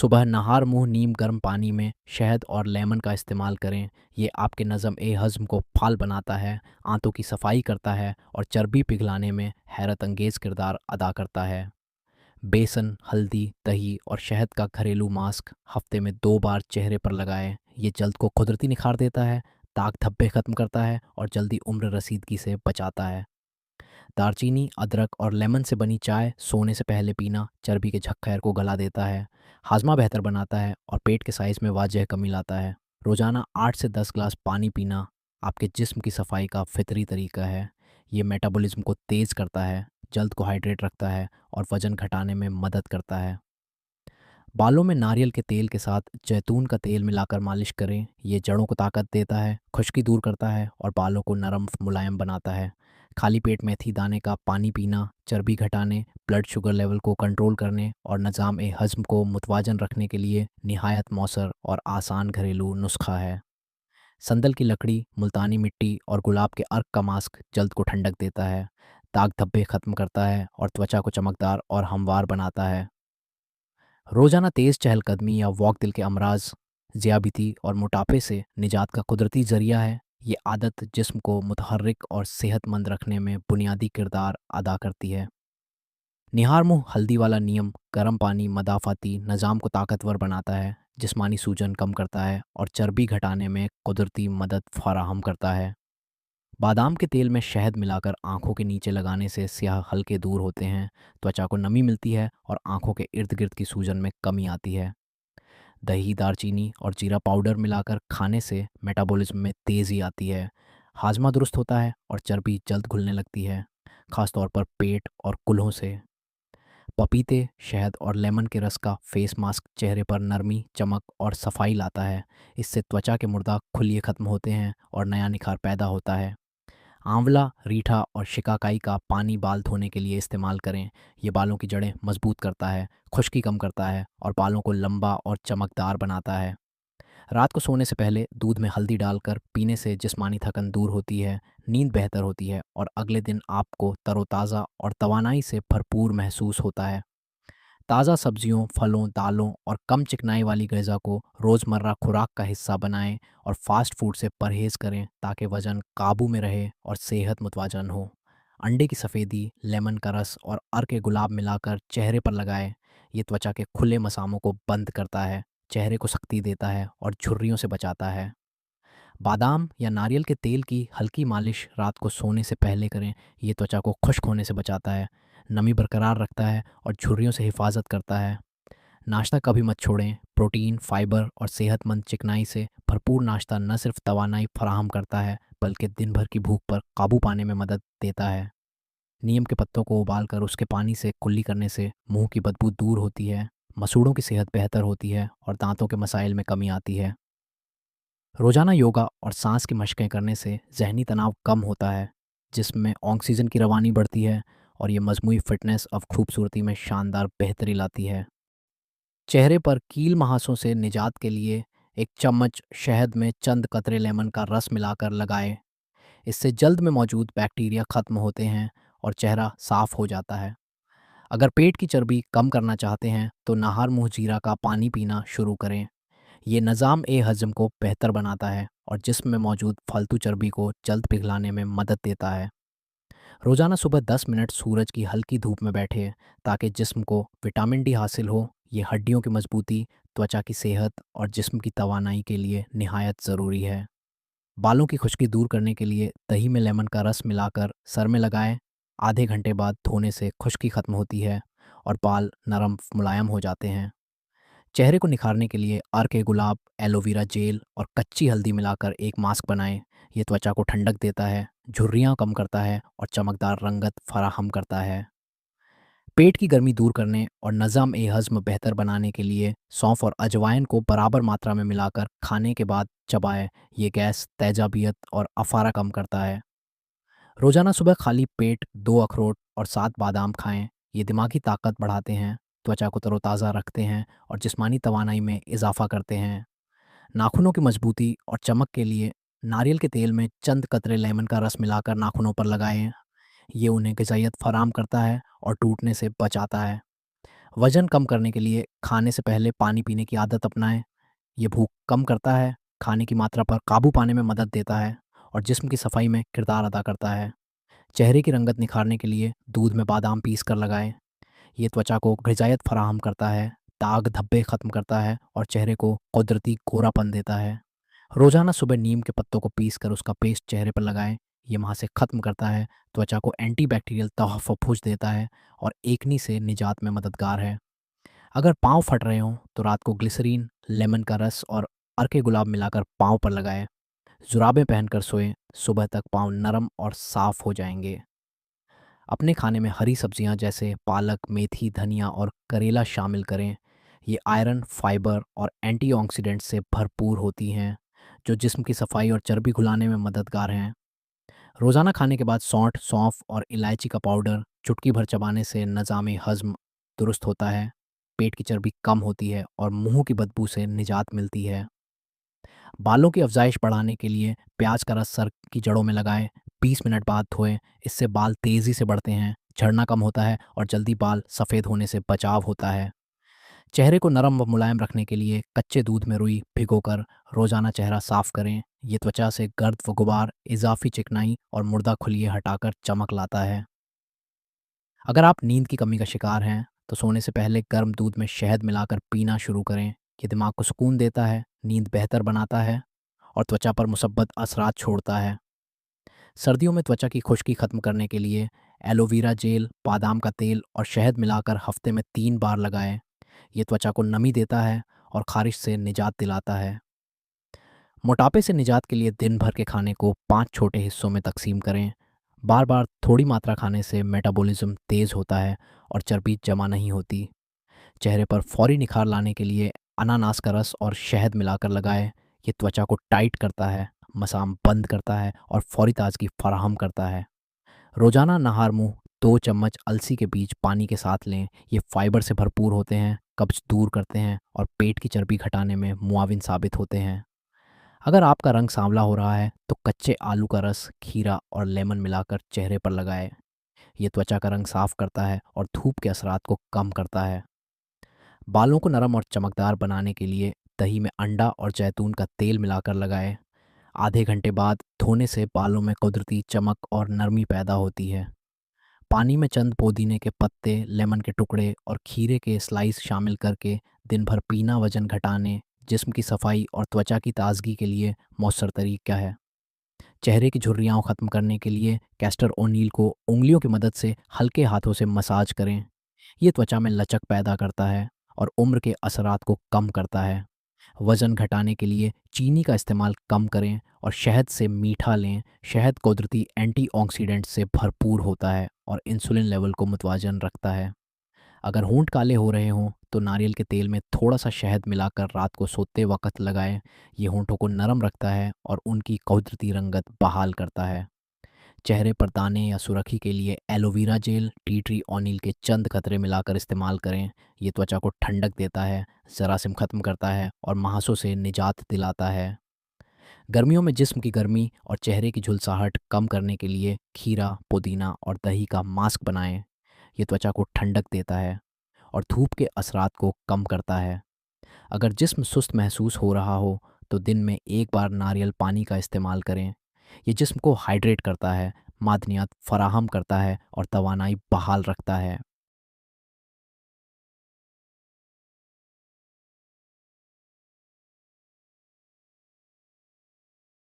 सुबह नहार मुंह नीम गर्म पानी में शहद और लेमन का इस्तेमाल करें। ये आपके नज़म ए हज़्म को फाल बनाता है, आंतों की सफाई करता है और चर्बी पिघलाने में हैरत अंगेज़ किरदार अदा करता है। बेसन, हल्दी, दही और शहद का घरेलू मास्क हफ्ते में 2 बार चेहरे पर लगाएं। ये जल्द को कुदरती निखार देता है, दाग धब्बे ख़त्म करता है और जल्दी उम्र रसीदगी से बचाता है। दालचीनी, अदरक और लेमन से बनी चाय सोने से पहले पीना चर्बी के झक्खैर को गला देता है, हाजमा बेहतर बनाता है और पेट के साइज़ में वाजह कमी लाता है। रोज़ाना 8 से 10 ग्लास पानी पीना आपके जिस्म की सफाई का फितरी तरीका है। ये मेटाबॉलिज्म को तेज़ करता है, जल्द को हाइड्रेट रखता है और वज़न घटाने में मदद करता है। बालों में नारियल के तेल के साथ जैतून का तेल मिलाकर मालिश करें। ये जड़ों को ताकत देता है, खुश्की दूर करता है और बालों को नरम मुलायम बनाता है। खाली पेट मेथी दाने का पानी पीना चर्बी घटाने, ब्लड शुगर लेवल को कंट्रोल करने और निज़ाम ए हज़्म को मुतवाजन रखने के लिए निहायत मौसर और आसान घरेलू नुस्खा है। संदल की लकड़ी, मुल्तानी मिट्टी और गुलाब के अर्क का मास्क जल्द को ठंडक देता है, दाग धब्बे ख़त्म करता है और त्वचा को चमकदार और हमवार बनाता है। रोजाना तेज चहलकदमी या वॉक दिल के अमराज, ज़ियाबिती और मोटापे से निजात का कुदरती जरिया है। ये आदत जिस्म को मुतहर्रिक और सेहतमंद रखने में बुनियादी किरदार अदा करती है। निहार मुंह हल्दी वाला नियम गर्म पानी मदाफाती निज़ाम को ताकतवर बनाता है, जिस्मानी सूजन कम करता है और चर्बी घटाने में कुदरती मदद फराहम करता है। बादाम के तेल में शहद मिलाकर आंखों के नीचे लगाने से स्याह हल्के दूर होते हैं, त्वचा को नमी मिलती है और आंखों के इर्द गिर्द की सूजन में कमी आती है। दही, दालचीनी और जीरा पाउडर मिलाकर खाने से मेटाबॉलिज्म में तेज़ी आती है, हाजमा दुरुस्त होता है और चर्बी जल्द घुलने लगती है, खासतौर पर पेट और कुल्हों से। पपीते, शहद और लेमन के रस का फेस मास्क चेहरे पर नरमी, चमक और सफाई लाता है। इससे त्वचा के मुर्दा खुलिये ख़त्म होते हैं और नया निखार पैदा होता है। आंवला, रीठा और शिकाकाई का पानी बाल धोने के लिए इस्तेमाल करें। ये बालों की जड़ें मजबूत करता है, खुश्की कम करता है और बालों को लंबा और चमकदार बनाता है। रात को सोने से पहले दूध में हल्दी डालकर पीने से जिस्मानी थकन दूर होती है, नींद बेहतर होती है और अगले दिन आपको तरोताज़ा और तवानाई से भरपूर महसूस होता है। ताज़ा सब्जियों, फलों, दालों और कम चिकनाई वाली ग़िज़ा को रोज़मर्रा खुराक का हिस्सा बनाएं और फास्ट फूड से परहेज़ करें ताकि वज़न काबू में रहे और सेहत मुतवाजन हो। अंडे की सफ़ेदी, लेमन का रस और अर्क गुलाब मिलाकर चेहरे पर लगाएं। ये त्वचा के खुले मसामों को बंद करता है, चेहरे को शक्ति देता है और झुर्रियों से बचाता है। बादाम या नारियल के तेल की हल्की मालिश रात को सोने से पहले करें। ये त्वचा को खुश्क होने से बचाता है, नमी बरकरार रखता है और झुर्रियों से हिफाजत करता है। नाश्ता कभी मत छोड़ें। प्रोटीन, फाइबर और सेहतमंद चिकनाई से भरपूर नाश्ता न सिर्फ तवानाई फराहम करता है बल्कि दिन भर की भूख पर काबू पाने में मदद देता है। नीम के पत्तों को उबालकर उसके पानी से कुल्ली करने से मुंह की बदबू दूर होती है, मसूड़ों की सेहत बेहतर होती है और दांतों के मसाइल में कमी आती है। रोजाना योगा और सांस की मशकें करने से जहनी तनाव कम होता है, जिसम में ऑक्सीजन की रवानी बढ़ती है और ये मजमूई फिटनेस और खूबसूरती में शानदार बेहतरी लाती है। चेहरे पर कील महासों से निजात के लिए एक चम्मच शहद में चंद कतरे लेमन का रस मिलाकर लगाएं। इससे जल्द में मौजूद बैक्टीरिया खत्म होते हैं और चेहरा साफ हो जाता है। अगर पेट की चर्बी कम करना चाहते हैं तो नाहर मुँह जीरा का पानी पीना शुरू करें। ये निज़ाम ए हज़म को बेहतर बनाता है और जिस्म में मौजूद फालतू चर्बी को जल्द पिघलाने में मदद देता है। रोज़ाना सुबह 10 मिनट सूरज की हल्की धूप में बैठे ताकि जिस्म को विटामिन डी हासिल हो। ये हड्डियों की मजबूती, त्वचा की सेहत और जिस्म की तवानाई के लिए निहायत ज़रूरी है। बालों की खुश्की दूर करने के लिए दही में लेमन का रस मिलाकर सर में लगाएं। आधे घंटे बाद धोने से खुश्की खत्म होती है और बाल नरम मुलायम हो जाते हैं। चेहरे को निखारने के लिए अर्क गुलाब, एलोवेरा जेल और कच्ची हल्दी मिलाकर एक मास्क बनाएं। ये त्वचा को ठंडक देता है, झुर्रियाँ कम करता है और चमकदार रंगत फराहम करता है। पेट की गर्मी दूर करने और नज़म ए हज़्म बेहतर बनाने के लिए सौंफ और अजवाइन को बराबर मात्रा में मिलाकर खाने के बाद चबाएं। ये गैस, तेजाबियत और अफारा कम करता है। रोज़ाना सुबह खाली पेट 2 अखरोट और 7 बादाम खाएं। ये दिमागी ताकत बढ़ाते हैं, त्वचा को तरोताज़ा रखते हैं और जिस्मानी तवानाई में इजाफा करते हैं। नाखूनों की मजबूती और चमक के लिए नारियल के तेल में चंद कतरे लेमन का रस मिलाकर नाखूनों पर लगाएं। ये उन्हें ग़िज़ाइयत फराहम करता है और टूटने से बचाता है। वज़न कम करने के लिए खाने से पहले पानी पीने की आदत अपनाएं। ये भूख कम करता है, खाने की मात्रा पर काबू पाने में मदद देता है और जिस्म की सफाई में किरदार अदा करता है। चेहरे की रंगत निखारने के लिए दूध में बादाम पीस कर लगाएं। ये त्वचा को ग़िज़ायत फराहम करता है, दाग धब्बे ख़त्म करता है और चेहरे को कुदरती गोरापन देता है। रोज़ाना सुबह नीम के पत्तों को पीस कर उसका पेस्ट चेहरे पर लगाएं। ये मुहासे ख़त्म करता है, त्वचा को एंटीबैक्टीरियल तहफ़्फ़ुज़ देता है और एकनी से निजात में मददगार है। अगर पाँव फट रहे हों तो रात को ग्लिसरीन, लेमन का रस और अर्के गुलाब मिलाकर पाँव पर लगाएं। जुराबें पहनकर सोएं, सुबह तक पाँव नरम और साफ़ हो जाएंगे। अपने खाने में हरी सब्जियां जैसे पालक, मेथी, धनिया और करेला शामिल करें। ये आयरन, फाइबर और एंटीऑक्सीडेंट से भरपूर होती हैं, जो जिस्म की सफाई और चर्बी घुलाने में मददगार हैं। रोज़ाना खाने के बाद सौंठ, सौंफ और इलायची का पाउडर चुटकी भर चबाने से निज़ाम हज़्म दुरुस्त होता है, पेट की चर्बी कम होती है और मुंह की बदबू से निजात मिलती है। बालों की अफजाइश बढ़ाने के लिए प्याज का रस सर की जड़ों में लगाएं, 20 मिनट बाद धोएं। इससे बाल तेज़ी से बढ़ते हैं, झड़ना कम होता है और जल्दी बाल सफ़ेद होने से बचाव होता है। चेहरे को नरम व मुलायम रखने के लिए कच्चे दूध में रुई भिगोकर रोज़ाना चेहरा साफ़ करें। ये त्वचा से गर्द व गुबार, इजाफी चिकनाई और मुर्दा खुलिये हटाकर चमक लाता है। अगर आप नींद की कमी का शिकार हैं तो सोने से पहले गर्म दूध में शहद मिलाकर पीना शुरू करें। ये दिमाग को सुकून देता है, नींद बेहतर बनाता है और त्वचा पर मुसब्बत असरात छोड़ता है। सर्दियों में त्वचा की खुश्की खत्म करने के लिए एलोवेरा जेल, बादाम का तेल और शहद मिलाकर हफ्ते में 3 बार लगाएं। ये त्वचा को नमी देता है और खारिश से निजात दिलाता है। मोटापे से निजात के लिए दिन भर के खाने को 5 छोटे हिस्सों में तकसीम करें। बार बार थोड़ी मात्रा खाने से मेटाबॉलिज्म तेज़ होता है और चर्बी जमा नहीं होती। चेहरे पर फौरी निखार लाने के लिए अनानास का रस और शहद मिलाकर लगाएं। ये त्वचा को टाइट करता है, मसाम बंद करता है और फौरी ताजगी फराहम करता है। रोजाना नहार मुंह 2 चम्मच अलसी के बीज पानी के साथ लें। ये फाइबर से भरपूर होते हैं, कब्ज दूर करते हैं और पेट की चर्बी घटाने में मुआविन साबित होते हैं। अगर आपका रंग सांवला हो रहा है तो कच्चे आलू का रस, खीरा और लेमन मिलाकर चेहरे पर लगाएं। ये त्वचा का रंग साफ करता है और धूप के असरात को कम करता है। बालों को नरम और चमकदार बनाने के लिए दही में अंडा और जैतून का तेल मिलाकर लगाएं। आधे घंटे बाद धोने से बालों में कुदरती चमक और नरमी पैदा होती है। पानी में चंद पुदीने के पत्ते, लेमन के टुकड़े और खीरे के स्लाइस शामिल करके दिन भर पीना वजन घटाने, जिस्म की सफाई और त्वचा की ताजगी के लिए मौसर तरीका है। चेहरे की झुर्रियाँ ख़त्म करने के लिए कैस्टर ओनील को उंगलियों की मदद से हल्के हाथों से मसाज करें। ये त्वचा में लचक पैदा करता है और उम्र के असरात को कम करता है। वज़न घटाने के लिए चीनी का इस्तेमाल कम करें और शहद से मीठा लें। शहद कुदरती एंटीऑक्सीडेंट से भरपूर होता है और इंसुलिन लेवल को मुतवाजन रखता है। अगर होंठ काले हो रहे हों तो नारियल के तेल में थोड़ा सा शहद मिलाकर रात को सोते वक्त लगाएं। ये होंठों को नरम रखता है और उनकी कुदरती रंगत बहाल करता है। चेहरे पर दाने या सुर्खी के लिए एलोवेरा जेल, टी ट्री ऑनिल के चंद कतरे मिलाकर इस्तेमाल करें। ये त्वचा को ठंडक देता है, जरासीम ख़त्म करता है और महासों से निजात दिलाता है। गर्मियों में जिस्म की गर्मी और चेहरे की झुलसाहट कम करने के लिए खीरा, पुदीना और दही का मास्क बनाएं। ये त्वचा को ठंडक देता है और धूप के असरात को कम करता है। अगर जिस्म सुस्त महसूस हो रहा हो तो दिन में 1 बार नारियल पानी का इस्तेमाल करें। ये जिस्म को हाइड्रेट करता है, मादनियात फराहम करता है और तवानाई बहाल रखता है।